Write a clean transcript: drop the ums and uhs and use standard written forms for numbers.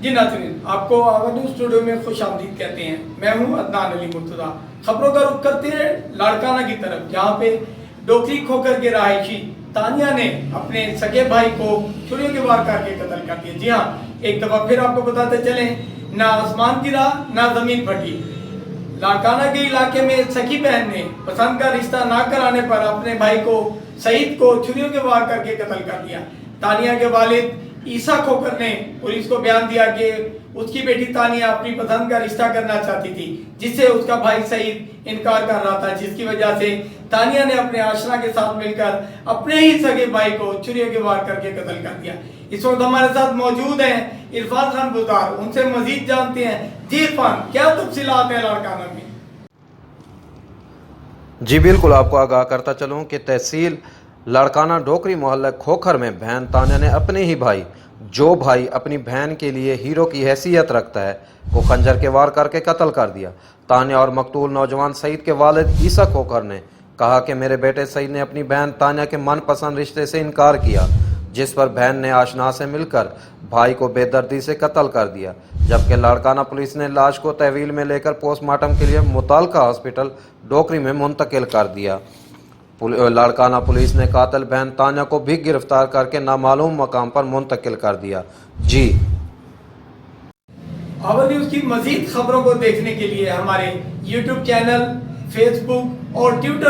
جی ناظرین، آپ کو آور نیوز اسٹوڈیو میں خوش آمدید کہتے ہیں۔ میں ہوں عدنان علی مرتضیٰ۔ خبروں کا رخ کرتے ہیں لاڑکانہ کی طرف، جہاں پہ ڈوکری کھوکھر کے رہائشی تانیہ نے اپنے سگے بھائی کو چھریوں کے وار کر کے قتل کر دیا۔ جی ہاں، ایک دفعہ پھر آپ کو بتاتے چلیں، نہ آسمان گرا نہ زمین پھٹی۔ لاڑکانہ کے علاقے میں سکی بہن نے پسند کا رشتہ نہ کرانے پر اپنے بھائی کو سعید کو چھریوں کے وار کر کے قتل کر دیا۔ تانیہ کے والد عیسیٰ کھوکھر نے پولیس کو بیان دیا کہ اس کی بیٹی تانیہ اپنی پسند کا رشتہ کرنا چاہتی تھی، جس سے اس کا بھائی سعید انکار کر رہا تھا، جس کی وجہ سے تانیہ نے اپنے آشنا کے ساتھ مل کر اپنے ہی سگے بھائی کو چھریوں کے وار کر کے قتل کر دیا۔ اس وقت ہمارے ساتھ موجود ہیں عرفان خان بزدار، ان سے مزید جانتے ہیں۔ جی عرفان، کیا تفصیلات ہیں لاڑکانہ میں؟ جی بالکل، آپ کو آگاہ کرتا چلوں کہ تحصیل لاڑکانہ ڈوکری محلہ کھوکھر میں بہن تانیہ نے اپنے ہی بھائی، جو بھائی اپنی بہن کے لیے ہیرو کی حیثیت رکھتا ہے، کو خنجر کے وار کر کے قتل کر دیا۔ تانیہ اور مقتول نوجوان سعید کے والد عیسیٰ کھوکھر نے کہا کہ میرے بیٹے سعید نے اپنی بہن تانیہ کے من پسند رشتے سے انکار کیا، جس پر بہن نے آشنا سے مل کر بھائی کو بے دردی سے قتل کر دیا، جبکہ لاڑکانہ پولیس نے لاش کو تحویل میں لے کر پوسٹ مارٹم کے لیے متعلقہ ہاسپٹل ڈوکری میں منتقل کر دیا۔ لاڑکانہ پولیس نے قاتل بہن تانیہ کو بھی گرفتار کر کے نامعلوم مقام پر منتقل کر دیا۔ جی آور نیوز کی مزید خبروں کو دیکھنے کے لیے ہمارے یوٹیوب چینل، فیس بک اور ٹویٹر